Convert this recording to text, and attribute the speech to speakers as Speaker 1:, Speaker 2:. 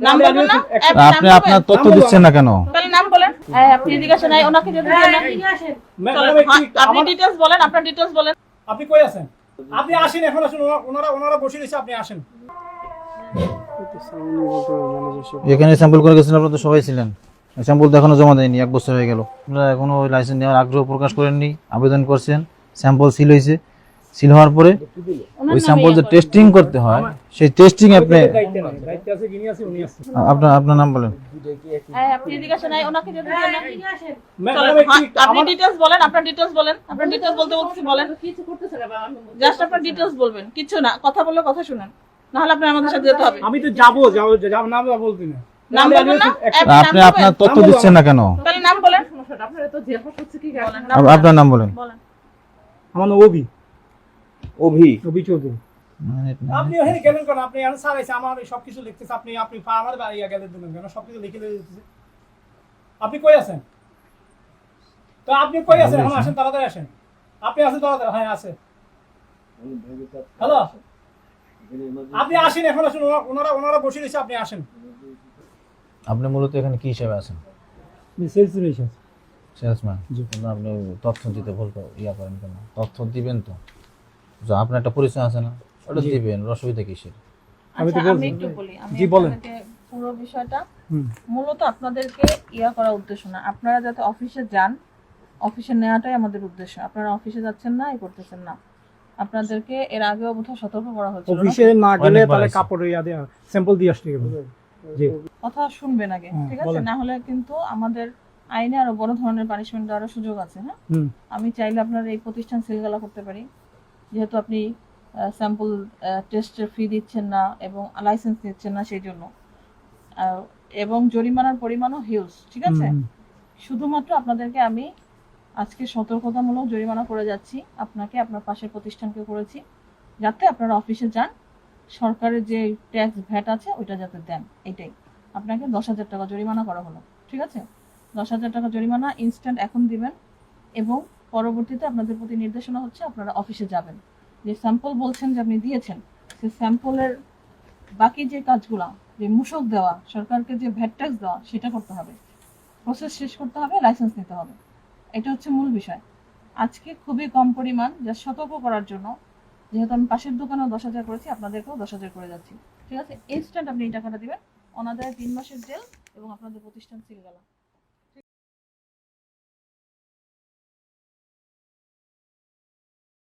Speaker 1: নাম বলবেন না?
Speaker 2: আপনি আপনার তথ্য দিচ্ছেন না কেন?
Speaker 1: তাহলে নাম বলেন। আপনি এদিকে আসেন, ওনাকে যদি আপনি ডিটেইলস বলেন, আপনার ডিটেইলস বলেন।
Speaker 3: আপনি কই আছেন? আপনি আসেন, এখন আসুন। ওনারা বসে রয়েছে, আপনি আসেন।
Speaker 2: এখানে স্যাম্পল করে গেছেন, আপনারা তো সবাই ছিলেন। স্যাম্পল তো এখনো জমা দেয়নি, 1 বছর হয়ে গেল। আপনারা এখনো ওই লাইসেন্স নেওয়ার আগ্রহ প্রকাশ করেননি, আবেদন করছেন, স্যাম্পল সিল হয়েছে। সিল হওয়ার পরে ওই স্যাম্পল যে টেস্টিং করতে হয়, সেই টেস্টিং আপনি
Speaker 3: দায়িত্ব আছে, যিনি আছে উনি আছে।
Speaker 2: আপনার নাম বলেন।
Speaker 1: আপনি এদিকে আসেন, ওনাকে যদি
Speaker 3: ম্যাডাম
Speaker 1: আপনি ডিটেইলস বলেন, আপনার ডিটেইলস বলেন। আপনার ডিটেইলস বলতে বলছি, বলেন। কিছু করতেছেন না, জাস্ট আপনার ডিটেইলস বলবেন, কিছু না। কথা বললে কথা শুনেন, না হলে আপনি আমাদের সাথে যেতে হবে।
Speaker 3: আমি তো যাবো নাম বলতে না।
Speaker 1: নাম বলবেন না?
Speaker 2: আপনি আপনার তথ্য দিচ্ছেন না কেন?
Speaker 1: তাহলে নাম বলেন।
Speaker 4: আপনারা তো জেল হচ্ছে কি বলেন?
Speaker 2: আপনার নাম বলেন।
Speaker 1: বলেন।
Speaker 3: আমার নাম অভি চৌধুরী। আপনি ওখানে গেলেন কেন? আপনি এখানে সারাইছে, আমার সবকিছু লিখতেছে। আপনি আমার বাড়ি গেলেন কেন? সবকিছু লিখে দিতেছে। আপনি কই আছেন? তো আপনি কই আছেন? এখন আসেন, তাড়াতাড়ি আসেন। আপনি আছেন তাড়াতাড়ি? হ্যাঁ, আছে। হ্যালো, আপনি আসেন, এখন আসুন। ওনারা বসে রয়েছে, আপনি আসেন।
Speaker 2: আপনি মূলত এখানে কি হিসেবে আছেন? সেলসম্যান। আপনি তথ্য দিতে করেন কেন? তথ্য দিবেন তো, আপনার একটা পরিচয় আছে না, ওটা দিবেন। অসুবিধা কিসের?
Speaker 1: আমি একটু বলি।
Speaker 3: জি, বলেন।
Speaker 1: পুরো বিষয়টা মূলত আপনাদেরকে করা উদ্দেশ্য না। আপনারা যাতে অফিসে যান, অফিসে নেওয়াটাই আমাদের উদ্দেশ্য। আপনারা অফিসে যাচ্ছেন না, করতেছেন না। আপনাদেরকে এর আগেও বোধহয় সতর্ক করা হয়েছিল।
Speaker 3: অফিসে না গেলে তাহলে কাপড় স্যাম্পল দিয়ে আসতে হবে। জি,
Speaker 1: কথা শুনবেন আগে, ঠিক আছে? না হলে কিন্তু আমাদের আইনে আরো বড় ধরনের পানিশমেন্ট দেওয়ার সুযোগ আছে। হ্যাঁ, আমি চাইলে আপনার এই প্রতিষ্ঠান সিলগালা করতে পারি, যেহেতু আপনি স্যাম্পল টেস্টের ফি দিচ্ছেন না এবং লাইসেন্স নিচ্ছেন না, সেই জন্য। এবং জরিমানার পরিমাণও হিউজ, ঠিক আছে? শুধুমাত্র আপনাদেরকে আমি আজকে সতর্কতামূলক জরিমানা করে যাচ্ছি, আপনাকে, আপনার পাশের প্রতিষ্ঠানকে করেছি, যাতে আপনারা অফিসে যান, সরকারের যে ট্যাক্স ভ্যাট আছে ওইটা যাতে দেন। এটাই আপনাকে 10,000 টাকা জরিমানা করা হলো, ঠিক আছে? 10,000 টাকা জরিমানা ইনস্ট্যান্ট এখন দিবেন, এবং পরবর্তীতে আপনাদের প্রতি নির্দেশনা হচ্ছে আপনারা অফিসে যাবেন। যে স্যাম্পল বলছেন যে আপনি দিয়েছেন, সেই স্যাম্পলের বাকি যে কাজগুলো, যে মূসক দেওয়া, সরকারকে যে ভ্যাট ট্যাক্স দেওয়া, সেটা করতে হবে, প্রসেস শেষ করতে হবে, লাইসেন্স নিতে হবে। এটা হচ্ছে মূল বিষয়। আজকে খুবই কম পরিমাণ, যা সতর্ক করার জন্য, যেহেতু আমি পাশের দোকানেও 10,000 করেছি, আপনাদেরকেও 10,000 করে যাচ্ছি, ঠিক আছে? ইনস্ট্যান্ট আপনি এই টাকাটা দিবেন, ওনাদের 3 মাসের জেল এবং আপনাদের প্রতিষ্ঠান সিল গেল।